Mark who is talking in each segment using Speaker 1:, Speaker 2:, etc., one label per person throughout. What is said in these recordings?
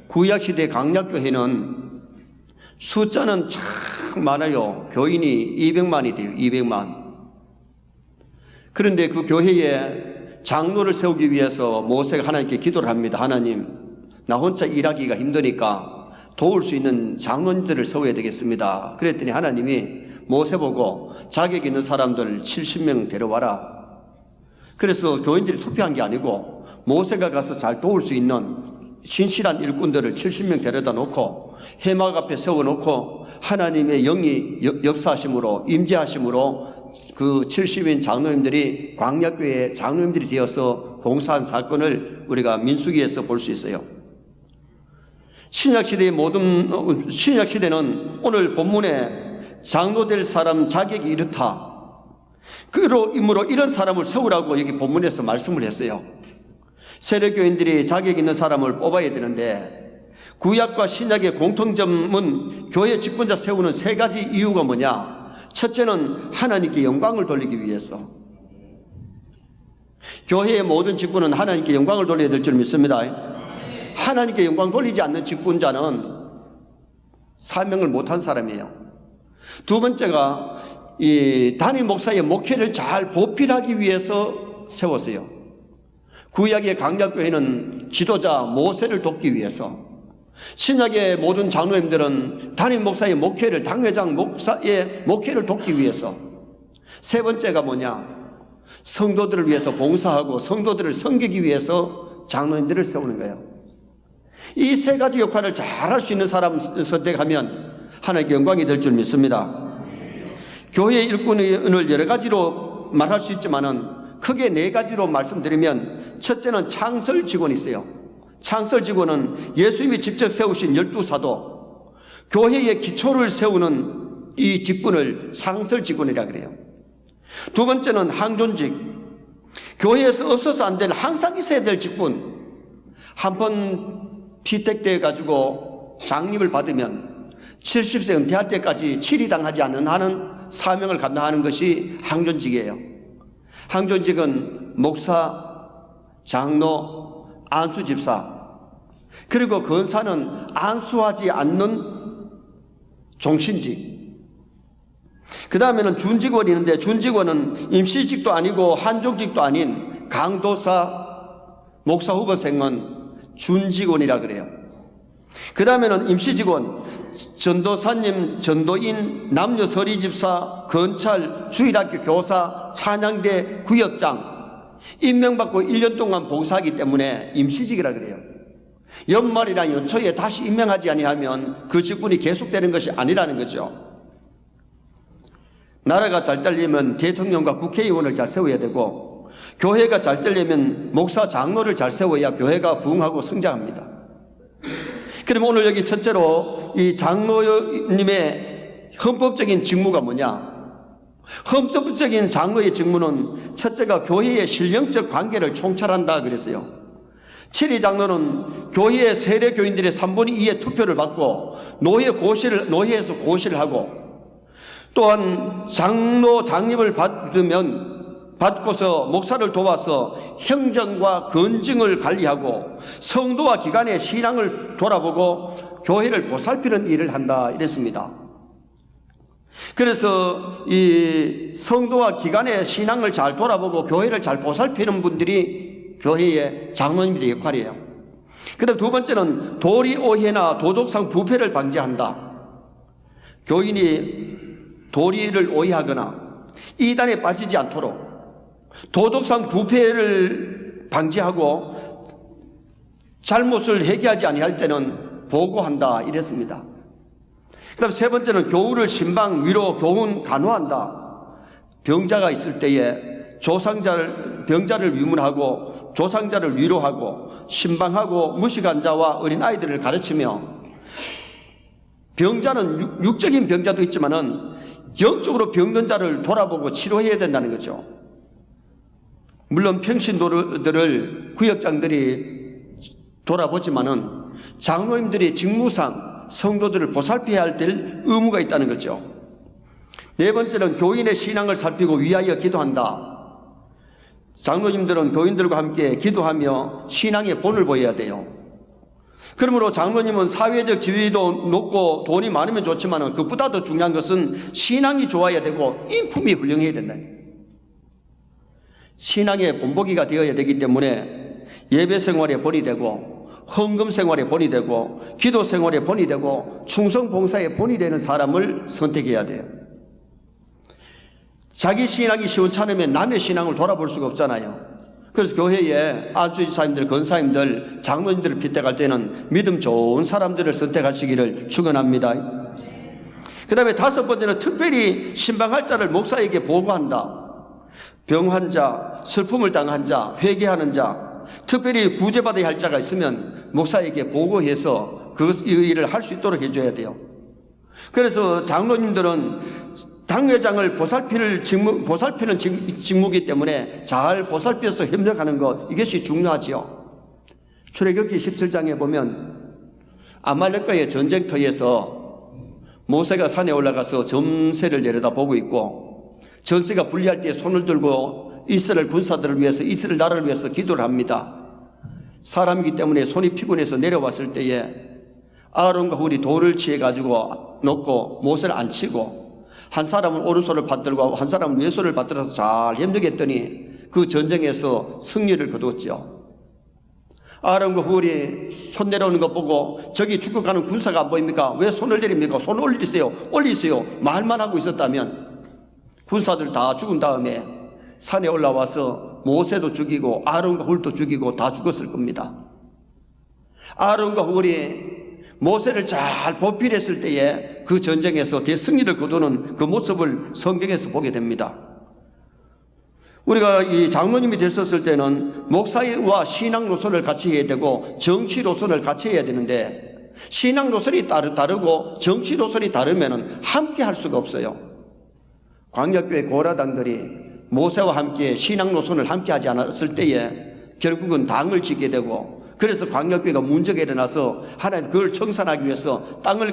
Speaker 1: 구약시대 강약교회는 숫자는 참 많아요. 교인이 200만이 돼요. 200만. 그런데 그 교회에 장로를 세우기 위해서 모세가 하나님께 기도를 합니다. 하나님, 나 혼자 일하기가 힘드니까 도울 수 있는 장로님들을 세워야 되겠습니다. 그랬더니 하나님이 모세 보고 자격 있는 사람들 70명 데려와라. 그래서 교인들이 투표한 게 아니고 모세가 가서 잘 도울 수 있는 신실한 일꾼들을 70명 데려다 놓고 해막 앞에 세워놓고 하나님의 영이 역사하심으로 임재하심으로 그 70인 장로님들이 광야교회 장로님들이 되어서 봉사한 사건을 우리가 민수기에서 볼 수 있어요. 신약시대는 오늘 본문에 장로 될 사람 자격이 이렇다. 그러므로 이런 사람을 세우라고 여기 본문에서 말씀을 했어요. 세례교인들이 자격 있는 사람을 뽑아야 되는데 구약과 신약의 공통점은 교회 직분자 세우는 세 가지 이유가 뭐냐? 첫째는 하나님께 영광을 돌리기 위해서. 교회의 모든 직분은 하나님께 영광을 돌려야 될 줄 믿습니다. 하나님께 영광 돌리지 않는 직분자는 사명을 못한 사람이에요. 두 번째가 이 담임 목사의 목회를 잘 보필하기 위해서 세웠어요. 구약의 강약교회는 지도자 모세를 돕기 위해서, 신약의 모든 장로님들은 담임 목사의 목회를, 당회장 목사의 목회를 돕기 위해서. 세 번째가 뭐냐? 성도들을 위해서 봉사하고 성도들을 섬기기 위해서 장로님들을 세우는 거예요. 이 세 가지 역할을 잘 할 수 있는 사람 선택하면 하나님께 영광이 될 줄 믿습니다. 교회 일꾼을 여러 가지로 말할 수 있지만은 크게 네 가지로 말씀드리면, 첫째는 창설 직원이 있어요. 창설 직원은 예수님이 직접 세우신 12사도, 교회의 기초를 세우는 이 직분을 창설 직원이라 그래요. 두 번째는 항존직, 교회에서 없어서 안 될, 항상 있어야 될 직분. 한 번 피택돼 가지고 장립을 받으면 70세 은퇴할 때까지 치리당하지 않는 하는 사명을 감당하는 것이 항존직이에요. 항존직은 목사, 장로, 안수집사, 그리고 건사는 안수하지 않는 종신직. 그 다음에는 준직원이 있는데, 준직원은 임시직도 아니고 한종직도 아닌 강도사, 목사 후보생은 준직원이라 그래요. 그 다음에는 임시직원, 전도사님, 전도인, 남녀 서리집사, 건찰, 주일학교 교사, 찬양대 구역장, 임명받고 1년 동안 봉사하기 때문에 임시직이라 그래요. 연말이나 연초에 다시 임명하지 아니하면 그 직분이 계속되는 것이 아니라는 거죠. 나라가 잘 되려면 대통령과 국회의원을 잘 세워야 되고, 교회가 잘 되려면 목사, 장로를 잘 세워야 교회가 부흥하고 성장합니다. 그럼 오늘 여기 첫째로 이 장로님의 헌법적인 직무가 뭐냐? 헌법적인 장로의 직무는 첫째가 교회의 신령적 관계를 총찰한다 그랬어요. 7위 장로는 교회의 세례 교인들의 3분의 2의 투표를 받고 노회에서 고시를 하고, 또한 장로 장립을 받고서 목사를 도와서 행정과 건증을 관리하고 성도와 기관의 신앙을 돌아보고 교회를 보살피는 일을 한다 이랬습니다. 그래서 이 성도와 기관의 신앙을 잘 돌아보고 교회를 잘 보살피는 분들이 교회의 장로님들의 역할이에요. 그 다음 두 번째는 도리 오해나 도덕상 부패를 방지한다. 교인이 도리를 오해하거나 이단에 빠지지 않도록 도덕상 부패를 방지하고 잘못을 회개하지 아니할 때는 보고한다 이랬습니다. 그 다음 세 번째는 교우를 신방, 위로, 교훈, 간호한다. 병자가 있을 때에 병자를 위문하고 조상자를 위로하고 신방하고 무식한 자와 어린아이들을 가르치며, 병자는 육적인 병자도 있지만은 영적으로 병든 자를 돌아보고 치료해야 된다는 거죠. 물론 평신도들을 구역장들이 돌아보지만은 장로님들이 직무상 성도들을 보살펴야 할 의무가 있다는 거죠. 네 번째는 교인의 신앙을 살피고 위하여 기도한다. 장로님들은 교인들과 함께 기도하며 신앙의 본을 보여야 돼요. 그러므로 장로님은 사회적 지위도 높고 돈이 많으면 좋지만 그보다 더 중요한 것은 신앙이 좋아야 되고 인품이 훌륭해야 된다. 신앙의 본보기가 되어야 되기 때문에 예배 생활의 본이 되고 헌금 생활의 본이 되고 기도 생활의 본이 되고 충성 봉사의 본이 되는 사람을 선택해야 돼요. 자기 신앙이 시원찮으면 남의 신앙을 돌아볼 수가 없잖아요. 그래서 교회에 안수지사님들, 권사님들, 장로님들을 빗대갈 때는 믿음 좋은 사람들을 선택하시기를 축원합니다. 그 다음에 다섯 번째는 특별히 신방할 자를 목사에게 보고한다. 병 환자, 슬픔을 당한 자, 회개하는 자, 특별히 구제받아야 할 자가 있으면 목사에게 보고해서 그 일을 할 수 있도록 해줘야 돼요. 그래서 장로님들은 당회장을 보살피는 직무이기 때문에 잘 보살펴서 협력하는 것, 이것이 중요하지요. 출애굽기 17장에 보면 아말렉과의 전쟁터에서 모세가 산에 올라가서 점세를 내려다보고 있고 전세가 불리할 때 손을 들고 이스라엘 군사들을 위해서, 이스라엘 나라를 위해서 기도를 합니다. 사람이기 때문에 손이 피곤해서 내려왔을 때에 아론과 훌이 돌을 취해가지고 놓고 모세를 안 치고 한 사람은 오른손을 받들고 한 사람은 왼손을 받들어서 잘 협력했더니 그 전쟁에서 승리를 거두었죠. 아론과 훌이 손 내려오는 것 보고 저기 죽어가는 군사가 안 보입니까? 왜 손을 내립니까? 손 올리세요, 올리세요 말만 하고 있었다면 군사들 다 죽은 다음에 산에 올라와서 모세도 죽이고 아론과 훌도 죽이고 다 죽었을 겁니다. 아론과 훌이 모세를 잘 보필했을 때에 그 전쟁에서 대승리를 거두는 그 모습을 성경에서 보게 됩니다. 우리가 이 장로님이 됐었을 때는 목사와 신앙 노선을 같이 해야 되고 정치 노선을 같이 해야 되는데 신앙 노선이 다르고 정치 노선이 다르면 함께 할 수가 없어요. 광역교회 고라당들이 모세와 함께 신앙 노선을 함께 하지 않았을 때에 결국은 당을 짓게 되고 그래서 광역교회가 문제가 일어나서 하나님 그걸 청산하기 위해서 땅을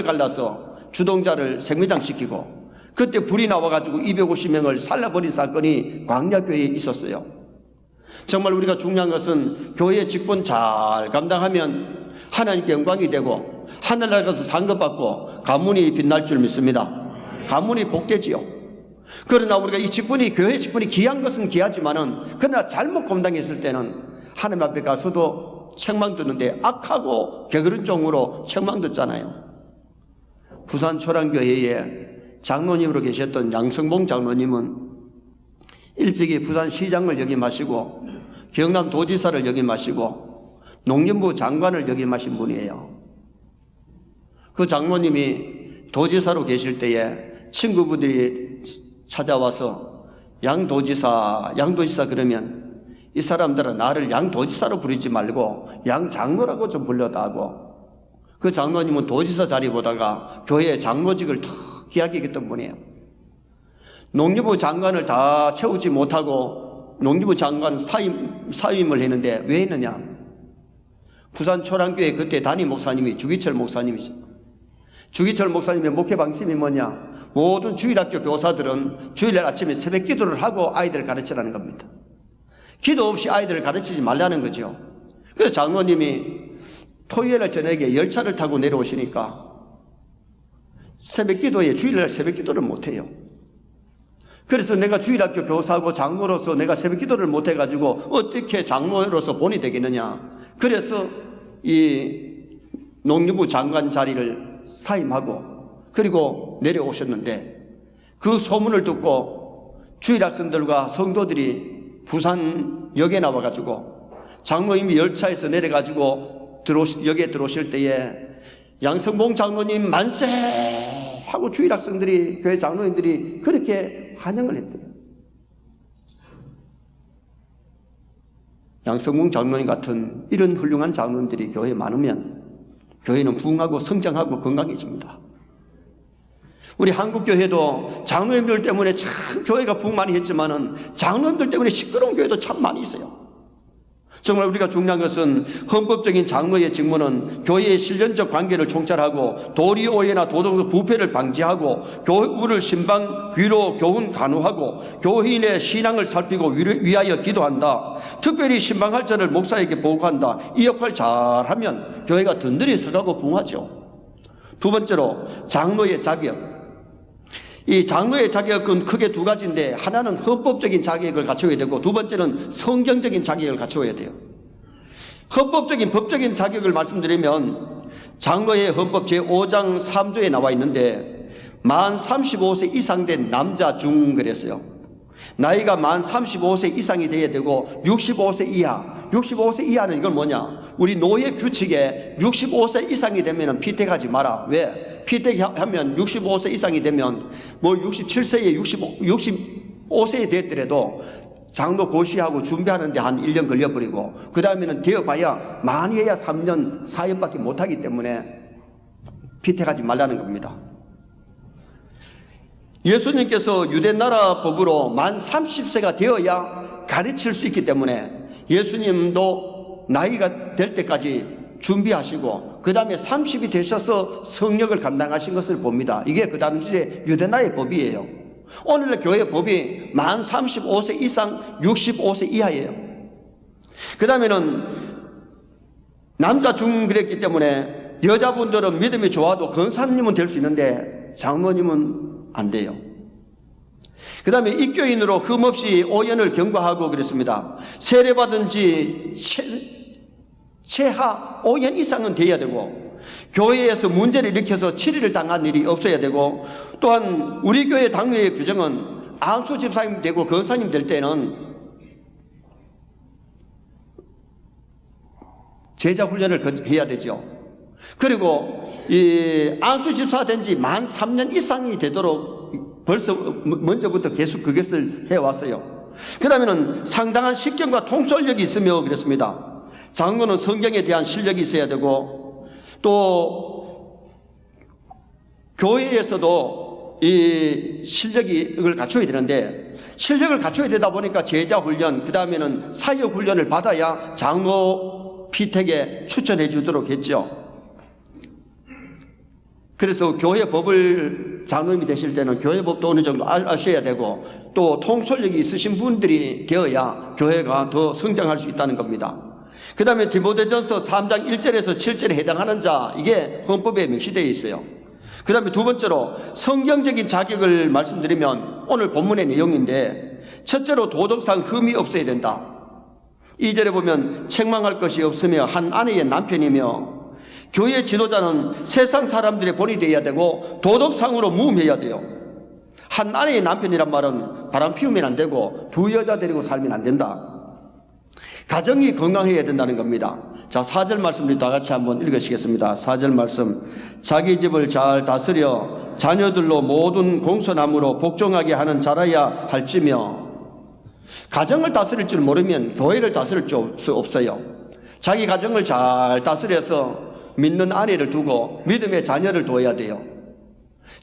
Speaker 1: 갈라서 주동자를 생매장시키고 그때 불이 나와가지고 250명을 살라버린 사건이 광역교회에 있었어요. 정말 우리가 중요한 것은 교회 직분 잘 감당하면 하나님께 영광이 되고 하늘나라 가서 상급받고 가문이 빛날 줄 믿습니다. 가문이 복되지요. 그러나 우리가 이 직분이, 교회 직분이 귀한 것은 귀하지만은 그러나 잘못 감당했을 때는 하나님 앞에 가서도 책망 듣는데 악하고 게으른 종으로 책망 듣잖아요. 부산 초랑교회에 장로님으로 계셨던 양성봉 장로님은 일찍이 부산시장을 역임하시고 경남도지사를 역임하시고 농림부 장관을 역임하신 분이에요. 그 장로님이 도지사로 계실 때에 친구분들이 찾아와서 양도지사 그러면 이 사람들은 나를 양도지사로 부르지 말고 양장로라고 좀 불러다고. 그 장로님은 도지사 자리보다가 교회의 장로직을 더 귀하게 여겼던 분이에요. 농림부 장관을 다 채우지 못하고 농림부 장관 사임을 했는데 왜 했느냐? 부산 초랑교회 그때 담임 목사님이 주기철 목사님이십니다. 주기철 목사님의 목회 방침이 뭐냐? 모든 주일학교 교사들은 주일날 아침에 새벽 기도를 하고 아이들을 가르치라는 겁니다. 기도 없이 아이들을 가르치지 말라는 거죠. 그래서 장로님이 토요일날 저녁에 열차를 타고 내려오시니까 새벽 기도에 주일날 새벽 기도를 못해요. 그래서 내가 주일학교 교사하고 장로로서 내가 새벽 기도를 못해가지고 어떻게 장로로서 본이 되겠느냐. 그래서 이 농림부 장관 자리를 사임하고 그리고 내려오셨는데 그 소문을 듣고 주일학생들과 성도들이 부산역에 나와가지고 장로님이 열차에서 내려가지고 역에 들어오실 때에 양성봉 장로님 만세 하고 주일학생들이, 교회 장로님들이 그렇게 환영을 했대요. 양성봉 장로님 같은 이런 훌륭한 장로님들이 교회에 많으면 교회는 부흥하고 성장하고 건강해집니다. 우리 한국교회도 장로님들 때문에 참 교회가 부흥 많이 했지만은 장로님들 때문에 시끄러운 교회도 참 많이 있어요. 정말 우리가 중요한 것은 헌법적인 장로의 직무는 교회의 실현적 관계를 총찰하고 도리 오해나 도덕적 부패를 방지하고 교우를 신방, 위로, 교훈, 간호하고 교인의 신앙을 살피고 위하여 기도한다. 특별히 신방할자를 목사에게 보고한다. 이 역할 잘하면 교회가 든든히 서가고 부흥하죠. 두 번째로 장로의 자격. 이 장로의 자격은 크게 두 가지인데 하나는 헌법적인 자격을 갖춰야 되고 두 번째는 성경적인 자격을 갖춰야 돼요. 헌법적인 법적인 자격을 말씀드리면 장로의 헌법 제5장 3조에 나와 있는데 만 35세 이상 된 남자 중 그랬어요. 나이가 만 35세 이상이 돼야 되고 65세 이하 65세 이하는 이건 뭐냐, 우리 노예 규칙에 65세 이상이 되면 피택하지 마라. 왜? 피택하면 65세 이상이 되면 뭐 67세에 65세에 됐더라도 장로 고시하고 준비하는데 한 1년 걸려버리고 그 다음에는 되어봐야 많이 해야 3년 4년밖에 못하기 때문에 피택하지 말라는 겁니다. 예수님께서 유대나라 법으로 만 30세가 되어야 가르칠 수 있기 때문에 예수님도 나이가 될 때까지 준비하시고 그 다음에 30이 되셔서 성역을 감당하신 것을 봅니다. 이게 그 당시에 유대나라의 법이에요. 오늘날 교회 법이 만 35세 이상 65세 이하예요. 그 다음에는 남자 중 그랬기 때문에 여자분들은 믿음이 좋아도 권사님은 될 수 있는데 장로님은 안 돼요. 그 다음에 입교인으로 흠없이 오연을 경과하고 그랬습니다. 세례받은 지 최하 5년 이상은 돼야 되고 교회에서 문제를 일으켜서 치리를 당한 일이 없어야 되고 또한 우리 교회 당회의 규정은 안수 집사님 되고 권사님 될 때는 제자 훈련을 해야 되죠. 그리고 이 안수 집사 된 지 만 3년 이상이 되도록 벌써 먼저부터 계속 그것을 해왔어요. 그 다음에는 상당한 식견과 통솔력이 있으며 그랬습니다. 장로는 성경에 대한 실력이 있어야 되고 또 교회에서도 이 실력을 갖춰야 되는데 실력을 갖춰야 되다 보니까 제자 훈련 그 다음에는 사역 훈련을 받아야 장로 피택에 추천해 주도록 했죠. 그래서 교회 법을 장로님이 되실 때는 교회 법도 어느 정도 아셔야 되고 또 통솔력이 있으신 분들이 되어야 교회가 더 성장할 수 있다는 겁니다. 그 다음에 디모데전서 3장 1절에서 7절에 해당하는 자, 이게 헌법에 명시되어 있어요. 그 다음에 두 번째로 성경적인 자격을 말씀드리면 오늘 본문의 내용인데 첫째로 도덕상 흠이 없어야 된다. 2절에 보면 책망할 것이 없으며 한 아내의 남편이며 교회 지도자는 세상 사람들의 본이 되어야 되고 도덕상으로 무음해야 돼요. 한 아내의 남편이란 말은 바람 피우면 안 되고 두 여자 데리고 살면 안 된다. 가정이 건강해야 된다는 겁니다. 자, 4절 말씀을 다 같이 한번 읽으시겠습니다. 4절 말씀. 자기 집을 잘 다스려 자녀들로 모든 공손함으로 복종하게 하는 자라야 할지며. 가정을 다스릴 줄 모르면 교회를 다스릴 수 없어요. 자기 가정을 잘 다스려서 믿는 아내를 두고 믿음의 자녀를 둬야 돼요.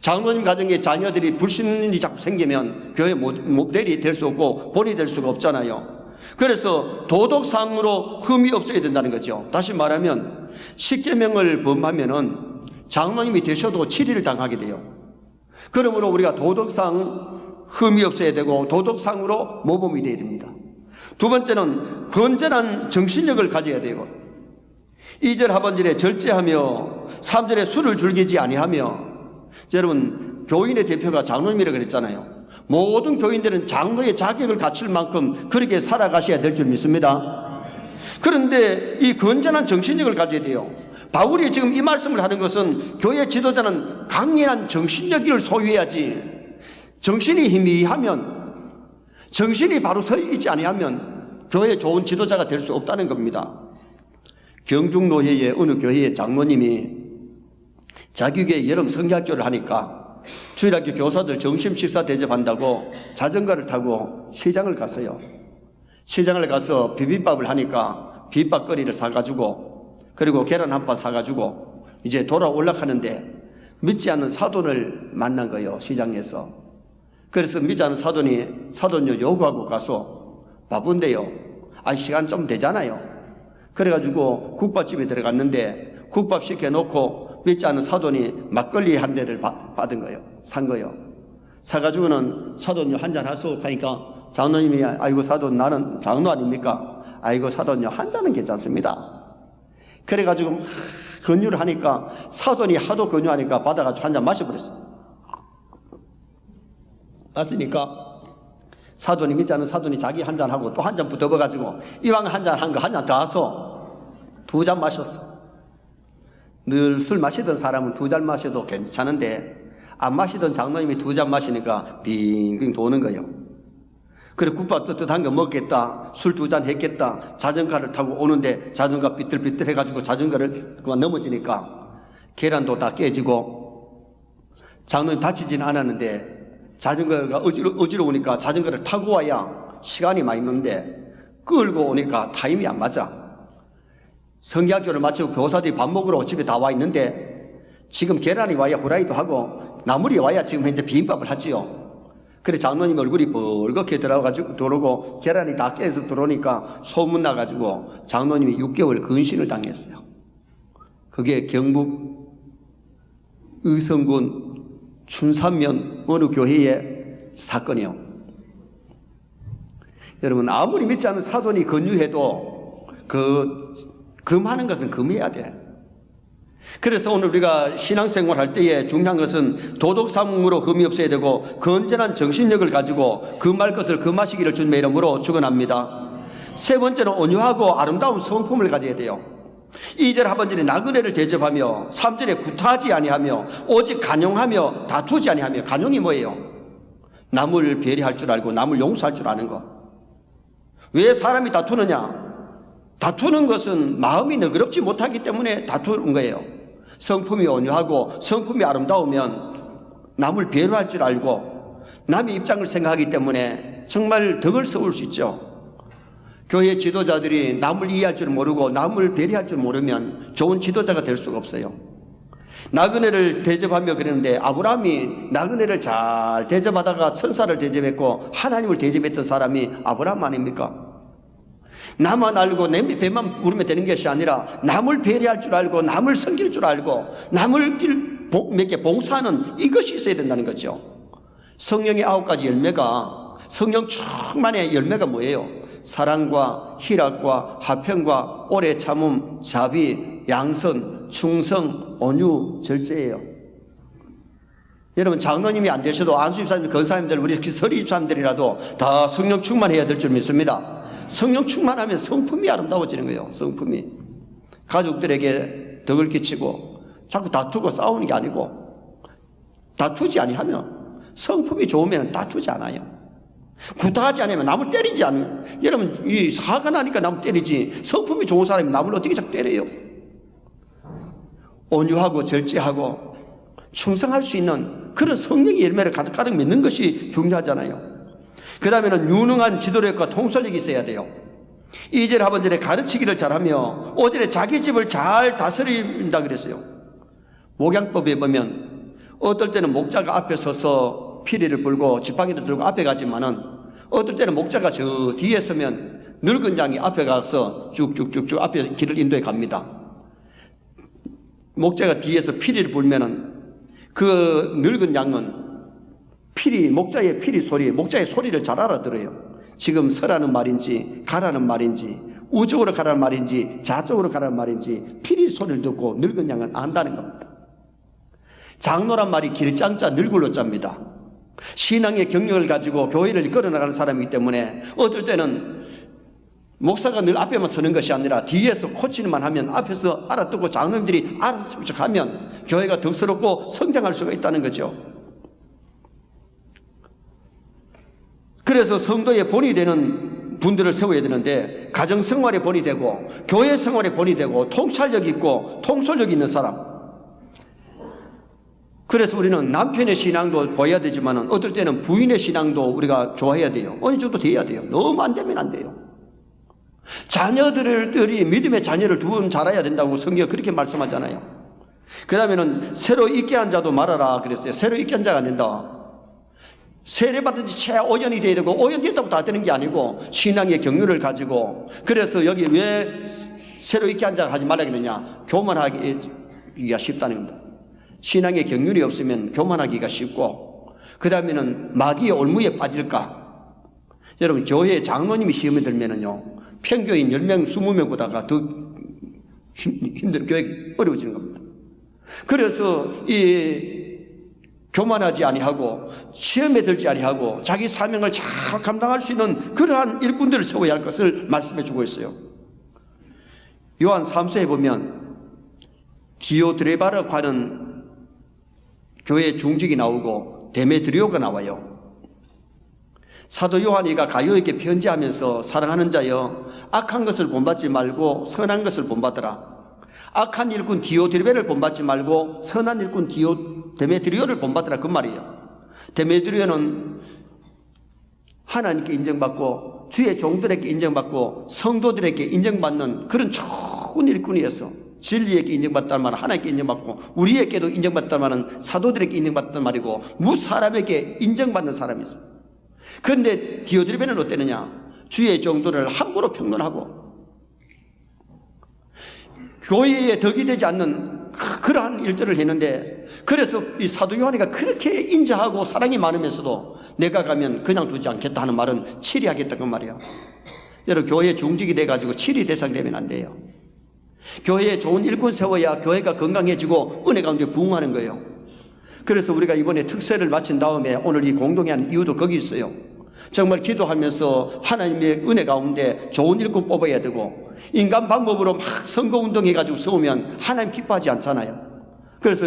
Speaker 1: 장로님 가정에 자녀들이 불신이 자꾸 생기면 교회 모델이 될 수 없고 본이 될 수가 없잖아요. 그래서 도덕상으로 흠이 없어야 된다는 거죠. 다시 말하면 10계명을 범하면은 장로님이 되셔도 치리를 당하게 돼요. 그러므로 우리가 도덕상 흠이 없어야 되고 도덕상으로 모범이 되어야 됩니다. 두 번째는 건전한 정신력을 가져야 돼요. 2절 하반절에 절제하며 3절에 술을 즐기지 아니하며. 여러분, 교인의 대표가 장로님이라고 그랬잖아요. 모든 교인들은 장로의 자격을 갖출 만큼 그렇게 살아가셔야 될 줄 믿습니다. 그런데 이 건전한 정신력을 가져야 돼요. 바울이 지금 이 말씀을 하는 것은 교회 지도자는 강인한 정신력을 소유해야지, 정신이 희미하면, 정신이 바로 서 있지 아니하면 교회에 좋은 지도자가 될 수 없다는 겁니다. 경중노회의 어느 교회의 장로님이 자기교회 여름 성경학교를 하니까 주일학교 교사들 점심 식사 대접한다고 자전거를 타고 시장을 갔어요. 시장을 가서 비빔밥을 하니까 비빔밥거리를 사가지고 그리고 계란 한 판 사가지고 이제 돌아올라가는데 믿지 않는 사돈을 만난 거예요, 시장에서. 그래서 믿지 않는 사돈이 사돈요 요구하고 가서 바쁜데요. 시간 좀 되잖아요. 그래가지고 국밥집에 들어갔는데 국밥 시켜놓고 믿지 않는 사돈이 막걸리 한 대를 받은 거예요. 산 거예요. 사가지고는 사돈요 한잔 하소 하니까 장로님이 아이고 사돈 나는 장로 아닙니까? 아이고 사돈요 한 잔은 괜찮습니다. 그래가지고 막 권유를 하니까 사돈이 하도 권유하니까 받아가지고 한 잔 마셔버렸어요. 맞습니까? 사돈이 믿지 않는 사돈이 자기 한 잔하고 또 한 잔 붙어봐가지고 이왕 한 잔 한 거 한 잔 더 하소. 2잔 마셨어. 늘 술 마시던 사람은 2잔 마셔도 괜찮은데 안 마시던 장로님이 2잔 마시니까 빙빙 도는 거예요. 그래 국밥 뜨뜻한 거 먹겠다, 술 2잔 했겠다, 자전거를 타고 오는데 자전거 삐뚤삐뚤 해가지고 자전거를 그만 넘어지니까 계란도 다 깨지고 장로님 다치지는 않았는데 자전거가 어지러우니까 자전거를 타고 와야 시간이 많이 있는데 끌고 오니까 타임이 안 맞아. 성경학교를 마치고 교사들이 밥 먹으러 집에 다 와 있는데 지금 계란이 와야 후라이도 하고 나물이 와야 지금 현재 비빔밥을 하지요. 그래 장로님 얼굴이 벌겋게 들어오고 계란이 다 깨서 들어오니까 소문나가지고 장로님이 6개월 근신을 당했어요. 그게 경북 의성군 춘산면 어느 교회의 사건이요. 여러분 아무리 믿지 않는 사돈이 권유해도 금하는 것은 금해야 돼. 그래서 오늘 우리가 신앙생활 할 때에 중요한 것은 도덕사무로 금이 없어야 되고 건전한 정신력을 가지고 금할 것을 금하시기를 주님의 이름으로 축원합니다. 세 번째는 온유하고 아름다운 성품을 가져야 돼요. 2절 하반절에 나그네를 대접하며 3절에 구타하지 아니하며 오직 간용하며 다투지 아니하며. 간용이 뭐예요? 남을 배려할 줄 알고 남을 용서할 줄 아는 거. 왜 사람이 다투느냐? 다투는 것은 마음이 너그럽지 못하기 때문에 다투는 거예요. 성품이 온유하고 성품이 아름다우면 남을 배려할 줄 알고 남의 입장을 생각하기 때문에 정말 덕을 세울 수 있죠. 교회 지도자들이 남을 이해할 줄 모르고 남을 배려할 줄 모르면 좋은 지도자가 될 수가 없어요. 나그네를 대접하며 그랬는데 아브라함이 나그네를 잘 대접하다가 천사를 대접했고 하나님을 대접했던 사람이 아브라함 아닙니까? 나만 알고 내 배만 부르면 되는 것이 아니라 남을 배려할 줄 알고 남을 섬길 줄 알고 남을 몇 개 봉사하는 이것이 있어야 된다는 거죠. 성령의 9가지 열매가, 성령 충만의 열매가 뭐예요? 사랑과 희락과 화평과 오래 참음, 자비, 양선, 충성, 온유, 절제예요. 여러분 장로님이 안 되셔도 안수집사님, 권사님들, 우리 서리집사님들이라도 다 성령 충만해야 될 줄 믿습니다. 성령 충만하면 성품이 아름다워지는 거예요. 성품이 가족들에게 덕을 끼치고 자꾸 다투고 싸우는 게 아니고 다투지 아니하면 성품이 좋으면 다투지 않아요. 구타하지 않으면 남을 때리지 않으면. 여러분 이 사가 나니까 남을 때리지 성품이 좋은 사람이 남을 어떻게 자꾸 때려요? 온유하고 절제하고 충성할 수 있는 그런 성령의 열매를 가득가득 맺는 것이 중요하잖아요. 그 다음에는 유능한 지도력과 통솔력이 있어야 돼요. 2절 하반절에 가르치기를 잘하며 5절에 자기 집을 잘 다스린다 그랬어요. 목양법에 보면 어떨 때는 목자가 앞에 서서 피리를 불고 지팡이를 들고 앞에 가지만은 어떨 때는 목자가 저 뒤에 서면 늙은 양이 앞에 가서 쭉쭉쭉쭉 앞에 길을 인도해 갑니다. 목자가 뒤에서 피리를 불면은 그 늙은 양은 목자의 피리 소리, 목자의 소리를 잘 알아들어요. 지금 서라는 말인지 가라는 말인지 우쪽으로 가라는 말인지 좌쪽으로 가라는 말인지 피리 소리를 듣고 늙은 양은 안다는 겁니다. 장로란 말이 길장자 늙을로자입니다. 신앙의 경력을 가지고 교회를 이끌어 나가는 사람이기 때문에 어떨 때는 목사가 늘 앞에만 서는 것이 아니라 뒤에서 코치만 하면 앞에서 알아듣고 장로님들이 알아서 하면 교회가 덕스럽고 성장할 수가 있다는 거죠. 그래서 성도의 본이 되는 분들을 세워야 되는데 가정생활의 본이 되고 교회 생활의 본이 되고 통찰력 있고 통솔력 있는 사람. 그래서 우리는 남편의 신앙도 보여야 되지만 어떨 때는 부인의 신앙도 우리가 좋아해야 돼요. 어느 정도 돼야 돼요. 너무 안 되면 안 돼요. 자녀들이 믿음의 자녀를 두면 자라야 된다고 성경 그렇게 말씀하잖아요. 그 다음에는 새로 있게 한 자도 말하라 그랬어요. 새로 있게 한 자가 안 된다. 세례받은 지 채 5년이 돼야 되고 5년 됐다고 다 되는 게 아니고 신앙의 경륜을 가지고, 그래서 여기 왜 새로 있게 한 자가 하지 말라 그러냐, 교만하기가 쉽다는 겁니다. 신앙의 경륜이 없으면 교만하기가 쉽고, 그 다음에는 마귀의 올무에 빠질까. 여러분, 교회 장로님이 시험에 들면은요, 평교인 10명 20명보다가 더 힘든, 교회가 어려워지는 겁니다. 그래서 이 교만하지 아니하고 시험에 들지 아니하고 자기 사명을 잘 감당할 수 있는 그러한 일꾼들을 세워야 할 것을 말씀해 주고 있어요. 요한 3서에 보면 디오드레바라고 하는 교회의 중직이 나오고 데메드리오가 나와요. 사도 요한이가 가요에게 편지하면서 사랑하는 자여, 악한 것을 본받지 말고 선한 것을 본받으라. 악한 일꾼 디오드레베를 본받지 말고 선한 일꾼 데메드리오를 본받으라, 그 말이에요. 데메드리오는 하나님께 인정받고 주의 종들에게 인정받고 성도들에게 인정받는 그런 좋은 일꾼이었어. 진리에게 인정받다는 말은 하나님께 인정받고 우리에게도 인정받다는 말은 사도들에게 인정받다는 말이고 무사람에게 인정받는 사람이었어. 그런데 디오드레베는 어땠느냐, 주의 종들을 함부로 평론하고 교회에 덕이 되지 않는 그러한 일들을 했는데, 그래서 이 사도 요한이가 그렇게 인자하고 사랑이 많으면서도 내가 가면 그냥 두지 않겠다 하는 말은 치리하겠다, 그 말이에요. 여러분, 교회 중직이 돼가지고 치리 대상 되면 안 돼요. 교회에 좋은 일꾼 세워야 교회가 건강해지고 은혜 가운데 부흥하는 거예요. 그래서 우리가 이번에 특세를 마친 다음에 오늘 이 공동회 하는 이유도 거기 있어요. 정말 기도하면서 하나님의 은혜 가운데 좋은 일꾼 뽑아야 되고, 인간 방법으로 막 선거운동 해가지고 세우면 하나님 기뻐하지 않잖아요. 그래서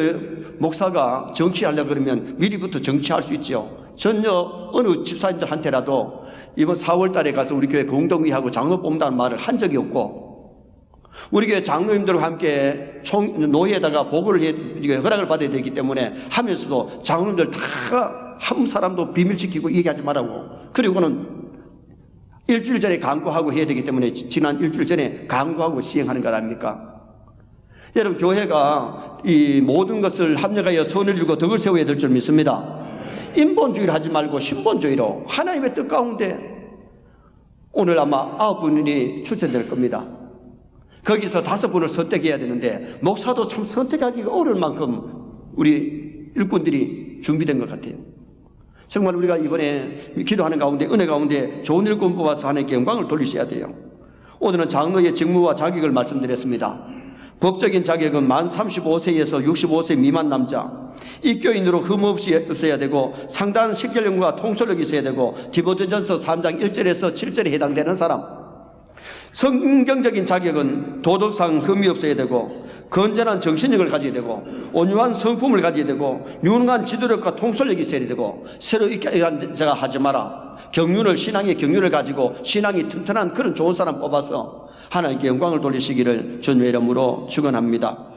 Speaker 1: 목사가 정치하려고 그러면 미리부터 정치할 수 있죠. 전혀 어느 집사님들한테라도 이번 4월 달에 가서 우리 교회 공동회하고 장로 뽑는다는 말을 한 적이 없고, 우리 교회 장로님들과 함께 노예에다가 보고를 허락을 받아야 되기 때문에 하면서도 장로님들 다 한 사람도 비밀 지키고 얘기하지 말라고, 그리고는 일주일 전에 강구하고 해야 되기 때문에 지난 일주일 전에 강구하고 시행하는 것 아닙니까? 여러분, 교회가 이 모든 것을 합력하여 선을 이루고 덕을 세워야 될 줄 믿습니다. 인본주의를 하지 말고 신본주의로 하나님의 뜻 가운데 오늘 아마 9분이 추천될 겁니다. 거기서 5분을 선택해야 되는데 목사도 참 선택하기가 어려울 만큼 우리 일꾼들이 준비된 것 같아요. 정말 우리가 이번에 기도하는 가운데 은혜 가운데 좋은 일꾼 뽑아서 하나님께 영광을 돌리셔야 돼요. 오늘은 장로의 직무와 자격을 말씀드렸습니다. 법적인 자격은 만 35세에서 65세 미만 남자, 입교인으로 흠없이 없어야 되고 상당한 식견력과 통솔력이 있어야 되고 디모데전서 3장 1절에서 7절에 해당되는 사람. 성경적인 자격은 도덕상 흠이 없어야 되고 건전한 정신력을 가져야 되고 온유한 성품을 가져야 되고 유능한 지도력과 통솔력이 있어야 되고 새로 있게 한 자가 하지 마라. 경륜을, 신앙의 경륜을 가지고 신앙이 튼튼한 그런 좋은 사람 뽑아서 하나님께 영광을 돌리시기를 주님의 이름으로 축원합니다.